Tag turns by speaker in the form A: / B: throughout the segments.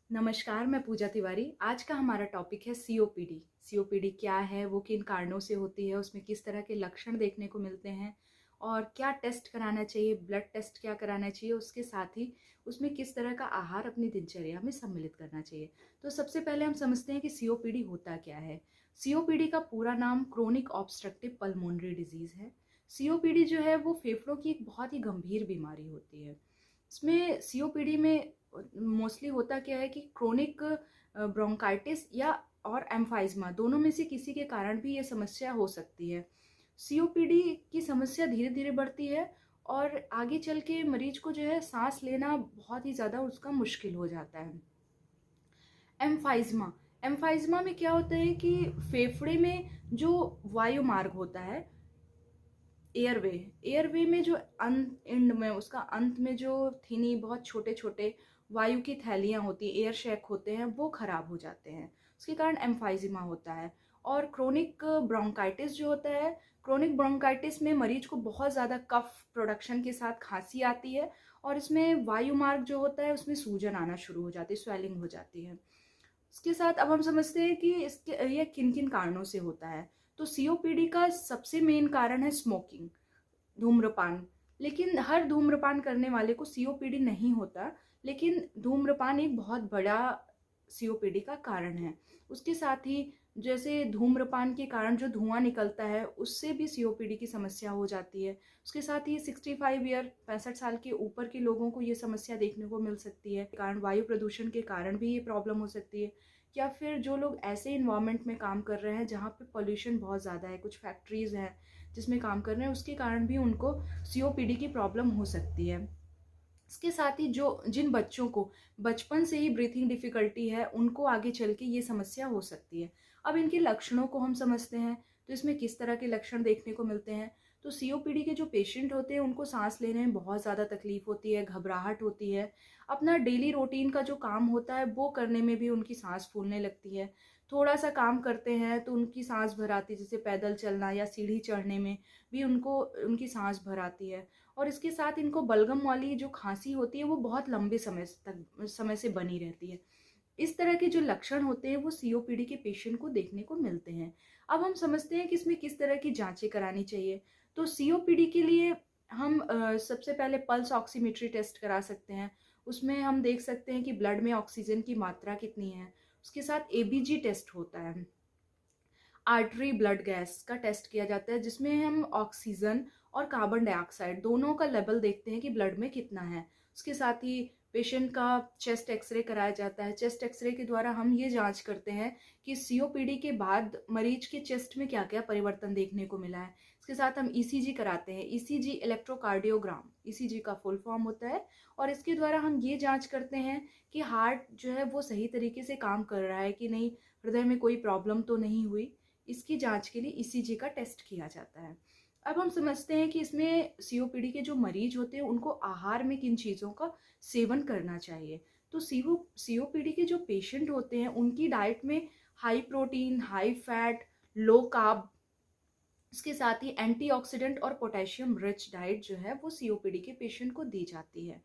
A: नमस्कार, मैं पूजा तिवारी। आज का हमारा टॉपिक है सीओपीडी। सीओपीडी क्या है, वो किन कारणों से होती है, उसमें किस तरह के लक्षण देखने को मिलते हैं और क्या टेस्ट कराना चाहिए, ब्लड टेस्ट क्या कराना चाहिए, उसके साथ ही उसमें किस तरह का आहार अपनी दिनचर्या में सम्मिलित करना चाहिए। तो सबसे पहले हम समझते हैं कि सीओपीडी होता क्या है। सीओपीडी का पूरा नाम क्रोनिक ऑब्स्ट्रक्टिव पल्मोनरी डिजीज़ है। सीओपीडी जो है वो फेफड़ों की एक बहुत ही गंभीर बीमारी होती है। इसमें सीओपीडी में मोस्टली होता क्या है कि क्रोनिक ब्रोंकाइटिस या और एम्फाइज्मा दोनों में से किसी के कारण भी ये समस्या हो सकती है। सीओपीडी की समस्या धीरे धीरे बढ़ती है और आगे चल के मरीज को जो है सांस लेना बहुत ही ज़्यादा उसका मुश्किल हो जाता है। एम्फाइज्मा एम्फाइज्मा में क्या होता है कि फेफड़े में जो वायु मार्ग होता है, एयरवे एयरवे में जो अंत एंड में उसका अंत में जो थीनी बहुत छोटे छोटे वायु की थैलियाँ होती हैं, एयर शैक होते हैं, वो खराब हो जाते हैं। उसके कारण एम्फाइजिमा होता है। और क्रोनिक ब्रोंकाइटिस जो होता है, क्रोनिक ब्रोंकाइटिस में मरीज को बहुत ज़्यादा कफ प्रोडक्शन के साथ खांसी आती है और इसमें वायु मार्ग जो होता है उसमें सूजन आना शुरू हो जाती है, स्वेलिंग हो जाती है। इसके साथ अब हम समझते हैं कि इसके ये किन किन कारणों से होता है। तो सीओपीडी का सबसे मेन कारण है स्मोकिंग, धूम्रपान। लेकिन हर धूम्रपान करने वाले को सीओपीडी नहीं होता, लेकिन धूम्रपान एक बहुत बड़ा सीओपीडी का कारण है। उसके साथ ही जैसे धूम्रपान के कारण जो धुआं निकलता है उससे भी सीओपीडी की समस्या हो जाती है। उसके साथ ही 65 ईयर 65 साल के ऊपर के लोगों को ये समस्या देखने को मिल सकती है। कारण वायु प्रदूषण के कारण भी ये प्रॉब्लम हो सकती है, या फिर जो लोग ऐसे इन्वायरमेंट में काम कर रहे हैं जहाँ पे पोल्यूशन बहुत ज़्यादा है, कुछ फैक्ट्रीज हैं जिसमें काम कर रहे हैं, उसके कारण भी उनको सीओपीडी की प्रॉब्लम हो सकती है। इसके साथ ही जो जिन बच्चों को बचपन से ही ब्रीथिंग डिफ़िकल्टी है, उनको आगे चल के ये समस्या हो सकती है। अब इनके लक्षणों को हम समझते हैं, तो इसमें किस तरह के लक्षण देखने को मिलते हैं। तो सीओपीडी के जो पेशेंट होते हैं उनको सांस लेने में बहुत ज़्यादा तकलीफ होती है, घबराहट होती है। अपना डेली रूटीन का जो काम होता है वो करने में भी उनकी सांस फूलने लगती है। थोड़ा सा काम करते हैं तो उनकी सांस भर आती है, जैसे पैदल चलना या सीढ़ी चढ़ने में भी उनको उनकी सांस भर आती है। और इसके साथ इनको बलगम वाली जो खांसी होती है वो बहुत लंबे समय से बनी रहती है। इस तरह के जो लक्षण होते हैं वो सीओपीडी के पेशेंट को देखने को मिलते हैं। अब हम समझते हैं कि इसमें किस तरह की जांचें करानी चाहिए। तो सीओपीडी के लिए हम सबसे पहले पल्स ऑक्सीमेट्री टेस्ट करा सकते हैं। उसमें हम देख सकते हैं कि ब्लड में ऑक्सीजन की मात्रा कितनी है। उसके साथ एबीजी टेस्ट होता है, आर्टरी ब्लड गैस का टेस्ट किया जाता है, जिसमें हम ऑक्सीजन और कार्बन डाइऑक्साइड दोनों का लेवल देखते हैं कि ब्लड में कितना है। उसके साथ ही पेशेंट का चेस्ट एक्सरे कराया जाता है। चेस्ट एक्सरे के द्वारा हम ये जांच करते हैं कि सीओपीडी के बाद मरीज के चेस्ट में क्या क्या परिवर्तन देखने को मिला है। इसके साथ हम ईसीजी कराते हैं, ईसीजी इलेक्ट्रोकार्डियोग्राम, ईसीजी का फुल फॉर्म होता है। और इसके द्वारा हम ये जांच करते हैं कि हार्ट जो है वो सही तरीके से काम कर रहा है कि नहीं, हृदय में कोई प्रॉब्लम तो नहीं हुई। इसकी जांच के लिए ईसीजी का टेस्ट किया जाता है। अब हम समझते हैं कि इसमें सीओपीडी के जो मरीज होते हैं उनको आहार में किन चीज़ों का सेवन करना चाहिए। तो सीओपीडी के जो पेशेंट होते हैं उनकी डाइट में high protein, high fat, low carb, इसके साथ ही एंटीऑक्सीडेंट और पोटेशियम रिच डाइट जो है वो सीओपीडी के पेशेंट को दी जाती है।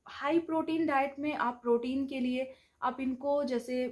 A: हाई प्रोटीन डाइट में आप प्रोटीन के लिए आप इनको जैसे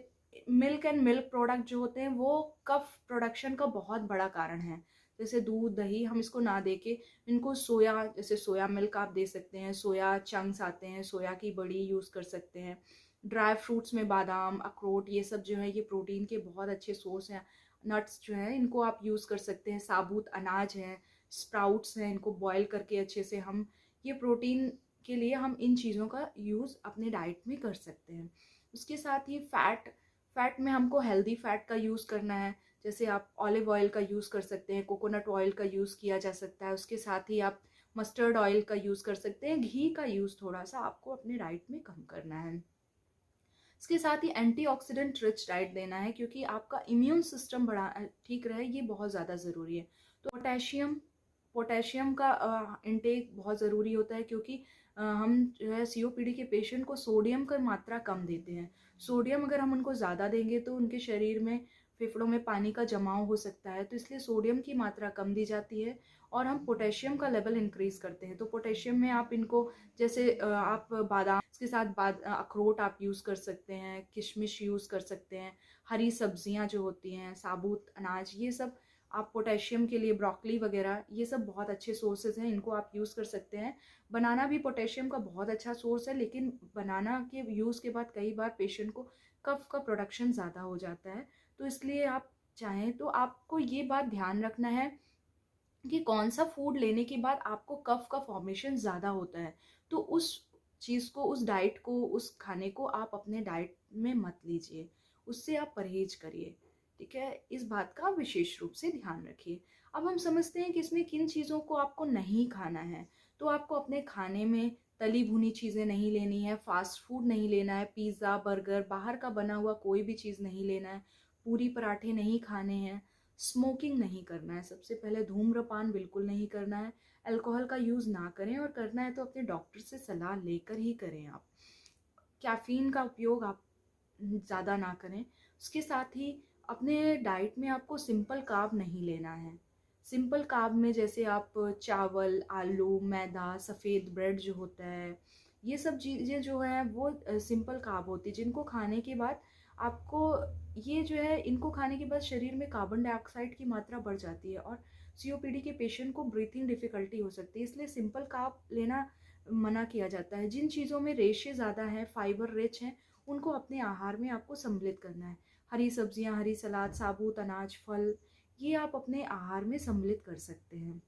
A: मिल्क एंड मिल्क प्रोडक्ट जो होते हैं वो कफ प्रोडक्शन का बहुत बड़ा कारण है। जैसे दूध, दही हम इसको ना दे के इनको सोया, जैसे सोया मिल्क आप दे सकते हैं, सोया चंक्स आते हैं, सोया की बड़ी यूज़ कर सकते हैं। ड्राई फ्रूट्स में बादाम, अखरोट, ये सब जो है ये प्रोटीन के बहुत अच्छे सोर्स हैं। नट्स जो हैं इनको आप यूज़ कर सकते हैं, साबुत अनाज हैं, स्प्राउट्स हैं, इनको बॉयल करके अच्छे से हम ये प्रोटीन के लिए हम इन चीज़ों का यूज़ अपने डाइट में कर सकते हैं। उसके साथ ही फ़ैट में हमको हेल्दी फ़ैट का यूज़ करना है। जैसे आप ऑलिव ऑयल का यूज़ कर सकते हैं, कोकोनट ऑयल का यूज़ किया जा सकता है। उसके साथ ही आप मस्टर्ड ऑयल का यूज़ कर सकते हैं। घी का यूज़ थोड़ा सा आपको अपने डाइट में कम करना है। इसके साथ ही एंटीऑक्सीडेंट रिच डाइट लेना है, क्योंकि आपका इम्यून सिस्टम बड़ा ठीक रहे, ये बहुत ज़्यादा ज़रूरी है। तो पोटेशियम का इनटेक बहुत ज़रूरी होता है, क्योंकि हम जो है सीओपीडी के पेशेंट को सोडियम की मात्रा कम देते हैं। सोडियम अगर हम उनको ज़्यादा देंगे तो उनके शरीर में, फेफड़ों में पानी का जमाव हो सकता है, तो इसलिए सोडियम की मात्रा कम दी जाती है। और हम पोटेशियम का लेवल इंक्रीज करते हैं। तो पोटेशियम में आप इनको जैसे आप बादाम, इसके साथ अखरोट आप यूज़ कर सकते हैं, किशमिश यूज़ कर सकते हैं, हरी सब्जियां जो होती हैं, साबुत अनाज, ये सब आप पोटेशियम के लिए, ब्रोकली वगैरह, ये सब बहुत अच्छे सोर्सेज हैं, इनको आप यूज़ कर सकते हैं। बनाना भी पोटेशियम का बहुत अच्छा सोर्स है, लेकिन बनाना के यूज़ के बाद कई बार पेशेंट को कफ का प्रोडक्शन ज़्यादा हो जाता है। तो इसलिए आप चाहें तो आपको ये बात ध्यान रखना है कि कौन सा फूड लेने के बाद आपको कफ का फॉर्मेशन ज़्यादा होता है। तो उस चीज़ को, उस डाइट को, उस खाने को आप अपने डाइट में मत लीजिए, उससे आप परहेज करिए। ठीक है, इस बात का विशेष रूप से ध्यान रखिए। अब हम समझते हैं कि इसमें किन चीज़ों को आपको नहीं खाना है। तो आपको अपने खाने में तली भुनी चीज़ें नहीं लेनी है, फास्ट फूड नहीं लेना है, पिज़्ज़ा, बर्गर, बाहर का बना हुआ कोई भी चीज़ नहीं लेना है, पूरी पराठे नहीं खाने हैं, स्मोकिंग नहीं करना है, सबसे पहले धूम्रपान बिल्कुल नहीं करना है, अल्कोहल का यूज़ ना करें, और करना है तो अपने डॉक्टर से सलाह लेकर ही करें आप। कैफ़ीन का उपयोग आप ज़्यादा ना करें। उसके साथ ही अपने डाइट में आपको सिंपल कार्ब नहीं लेना है। सिंपल कार्ब में जैसे आप चावल, आलू, मैदा, सफ़ेद ब्रेड जो होता है, ये सब चीज़ें जो हैं वो सिंपल कार्ब होती है, जिनको खाने के बाद आपको, ये जो है, इनको खाने के बाद शरीर में कार्बन डाइऑक्साइड की मात्रा बढ़ जाती है और सीओपीडी के पेशेंट को ब्रीथिंग डिफ़िकल्टी हो सकती है। इसलिए सिंपल कार्ब लेना मना किया जाता है। जिन चीज़ों में रेशे ज़्यादा हैं, फाइबर रिच हैं, उनको अपने आहार में आपको सम्मिलित करना है। हरी सब्जियां, हरी सलाद, साबुत अनाज, फल, ये आप अपने आहार में सम्मिलित कर सकते हैं।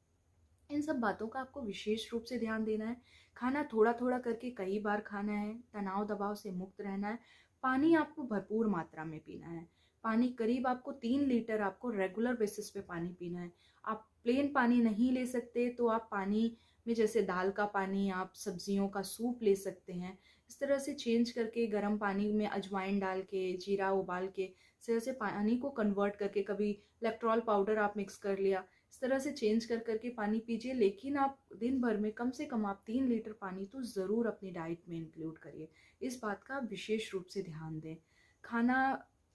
A: इन सब बातों का आपको विशेष रूप से ध्यान देना है। खाना थोड़ा थोड़ा करके कई बार खाना है, तनाव दबाव से मुक्त रहना है। पानी आपको भरपूर मात्रा में पीना है। पानी करीब आपको 3 लीटर आपको रेगुलर बेसिस पे पानी पीना है। आप प्लेन पानी नहीं ले सकते तो आप पानी में जैसे दाल का पानी, आप सब्जियों का सूप ले सकते हैं। इस तरह से चेंज करके गर्म पानी में अजवाइन डाल के, जीरा उबाल के, इस तरह से पानी को कन्वर्ट करके, कभी इलेक्ट्रॉल पाउडर आप मिक्स कर लिया, इस तरह से चेंज कर करके पानी पीजिए। लेकिन आप दिन भर में कम से कम आप 3 लीटर पानी तो ज़रूर अपनी डाइट में इंक्लूड करिए। इस बात का विशेष रूप से ध्यान दें। खाना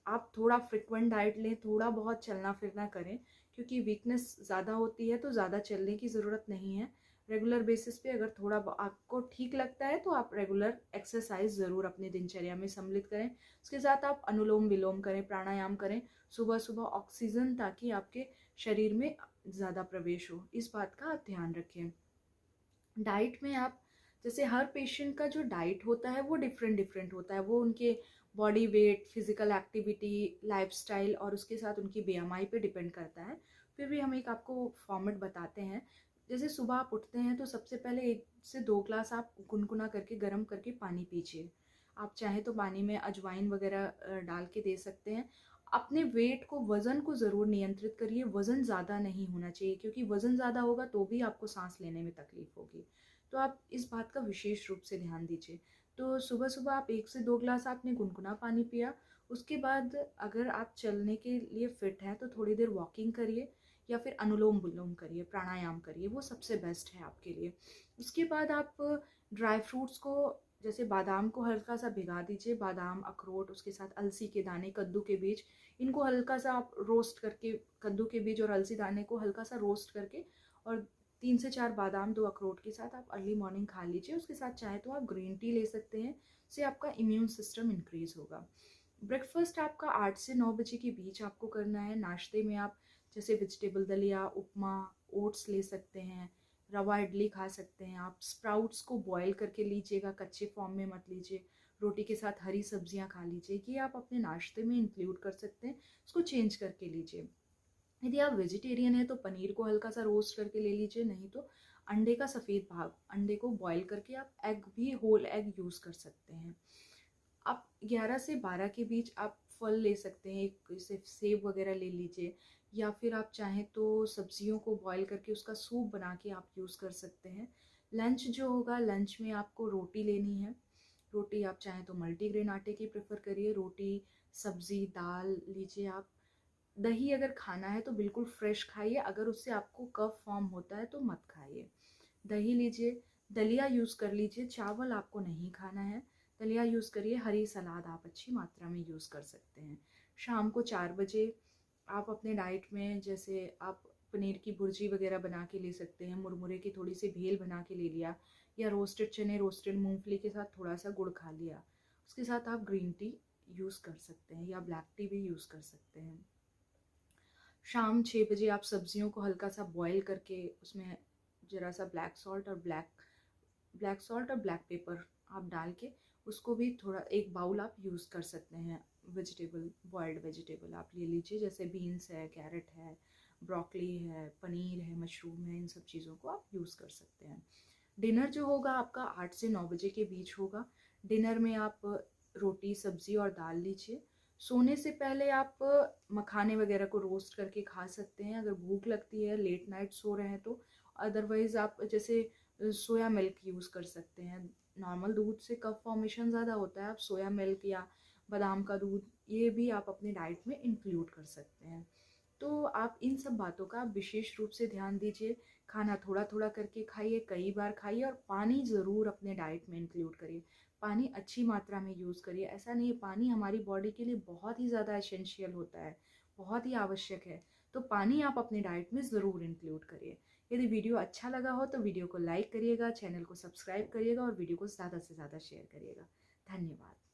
A: आप थोड़ा फ्रिक्वेंट डाइट लें, थोड़ा बहुत चलना फिरना करें, क्योंकि वीकनेस ज़्यादा होती है तो ज़्यादा चलने की ज़रूरत नहीं है। रेगुलर बेसिस पे अगर थोड़ा आपको ठीक लगता है तो आप रेगुलर एक्सरसाइज ज़रूर अपने दिनचर्या में सम्मिलित करें। उसके साथ आप अनुलोम विलोम करें, प्राणायाम करें सुबह सुबह ऑक्सीजन, ताकि आपके शरीर में ज़्यादा प्रवेश हो। इस बात का आप ध्यान रखें। डाइट में आप जैसे हर पेशेंट का जो डाइट होता है वो डिफरेंट डिफरेंट होता है। वो उनके body weight, physical activity, lifestyle और उसके साथ उनकी बीएमआई पे डिपेंड करता है। फिर भी हम एक आपको फॉर्मेट बताते हैं। जैसे सुबह आप उठते हैं तो सबसे पहले 1 से 2 ग्लास आप गुनगुना करके गर्म करके पानी पीजिए। आप चाहें तो पानी में अजवाइन वगैरह डाल के दे सकते हैं। अपने वेट को, वज़न को ज़रूर नियंत्रित करिए। वज़न ज़्यादा नहीं होना चाहिए, क्योंकि वज़न ज़्यादा होगा तो भी आपको सांस लेने में तकलीफ होगी। तो आप इस बात का विशेष रूप से ध्यान दीजिए। तो सुबह सुबह आप 1 से 2 ग्लास आपने गुनगुना पानी पिया। उसके बाद अगर आप चलने के लिए फिट हैं तो थोड़ी देर वॉकिंग करिए, या फिर अनुलोम विलोम करिए, प्राणायाम करिए, वो सबसे बेस्ट है आपके लिए। उसके बाद आप ड्राई फ्रूट्स को, जैसे बादाम को हल्का सा भिगा दीजिए, बादाम, अखरोट, उसके साथ अलसी के दाने, कद्दू के बीज, इनको हल्का सा आप रोस्ट करके, कद्दू के बीज और अलसी दाने को हल्का सा रोस्ट करके, और 3 से 4 बादाम, 2 अखरोट के साथ आप अर्ली मॉर्निंग खा लीजिए। उसके साथ चाहे तो आप ग्रीन टी ले सकते हैं, उससे आपका इम्यून सिस्टम इंक्रीज होगा। ब्रेकफास्ट आपका 8 से 9 बजे के बीच आपको करना है। नाश्ते में आप जैसे वेजिटेबल दलिया, उपमा, ओट्स ले सकते हैं, रवा इडली खा सकते हैं। आप स्प्राउट्स को बॉईल करके लीजिएगा, कच्चे फॉर्म में मत लीजिए। रोटी के साथ हरी सब्जियां खा लीजिए। ये आप अपने नाश्ते में इंक्लूड कर सकते हैं, उसको चेंज करके लीजिए। यदि आप वेजिटेरियन हैं तो पनीर को हल्का सा रोस्ट करके ले लीजिए, नहीं तो अंडे का सफ़ेद भाग, अंडे को बॉईल करके आप एग भी, होल एग यूज़ कर सकते हैं। आप 11 से 12 के बीच आप फल ले सकते हैं, एक जैसे सेब वगैरह ले लीजिए, या फिर आप चाहें तो सब्जियों को बॉईल करके उसका सूप बना के आप यूज़ कर सकते हैं। लंच जो होगा, लंच में आपको रोटी लेनी है। रोटी आप चाहें तो मल्टीग्रेन आटे की प्रेफर करिए। रोटी, सब्जी, दाल लीजिए आप। दही अगर खाना है तो बिल्कुल फ्रेश खाइए, अगर उससे आपको कफ फॉर्म होता है तो मत खाइए। दही लीजिए। दलिया यूज़ कर लीजिए, चावल आपको नहीं खाना है, दलिया यूज़ करिए। हरी सलाद आप अच्छी मात्रा में यूज़ कर सकते हैं। शाम को 4 बजे आप अपने डाइट में, जैसे आप पनीर की भुर्जी वगैरह बना के ले सकते हैं, मुरमुरे की थोड़ी सी भेल बना के ले लिया, या रोस्टेड चने रोस्टेड मूंगफली के साथ थोड़ा सा गुड़ खा लिया। उसके साथ आप ग्रीन टी यूज़ कर सकते हैं या ब्लैक टी भी यूज़ कर सकते हैं। शाम 6 बजे आप सब्जियों को हल्का सा बॉईल करके उसमें ज़रा सा ब्लैक सॉल्ट और ब्लैक पेपर आप डाल के उसको भी थोड़ा एक बाउल आप यूज़ कर सकते हैं। वेजिटेबल, बॉइल्ड वेजिटेबल आप ले लीजिए, जैसे बीन्स है, कैरेट है, ब्रोकली है, पनीर है, मशरूम है, इन सब चीज़ों को आप यूज़ कर सकते हैं। डिनर जो होगा आपका 8 से 9 बजे के बीच होगा। डिनर में आप रोटी सब्जी और दाल लीजिए। सोने से पहले आप मखाने वगैरह को रोस्ट करके खा सकते हैं अगर भूख लगती है, लेट नाइट सो रहे हैं तो। अदरवाइज़ आप जैसे सोया मिल्क यूज़ कर सकते हैं। नॉर्मल दूध से कफ फॉर्मेशन ज़्यादा होता है, आप सोया मिल्क या बादाम का दूध ये भी आप अपनी डाइट में इंक्लूड कर सकते हैं। तो आप इन सब बातों का विशेष रूप से ध्यान दीजिए। खाना थोड़ा थोड़ा करके खाइए, कई बार खाइए, और पानी ज़रूर अपने डाइट में इंक्लूड करिए। पानी अच्छी मात्रा में यूज़ करिए। ऐसा नहीं है, पानी हमारी बॉडी के लिए बहुत ही ज़्यादा एसेंशियल होता है, बहुत ही आवश्यक है। तो पानी आप अपनी डाइट में ज़रूर इंक्लूड करिए। यदि वीडियो अच्छा लगा हो तो वीडियो को लाइक करिएगा, चैनल को सब्सक्राइब करिएगा और वीडियो को ज़्यादा से ज़्यादा शेयर करिएगा। धन्यवाद।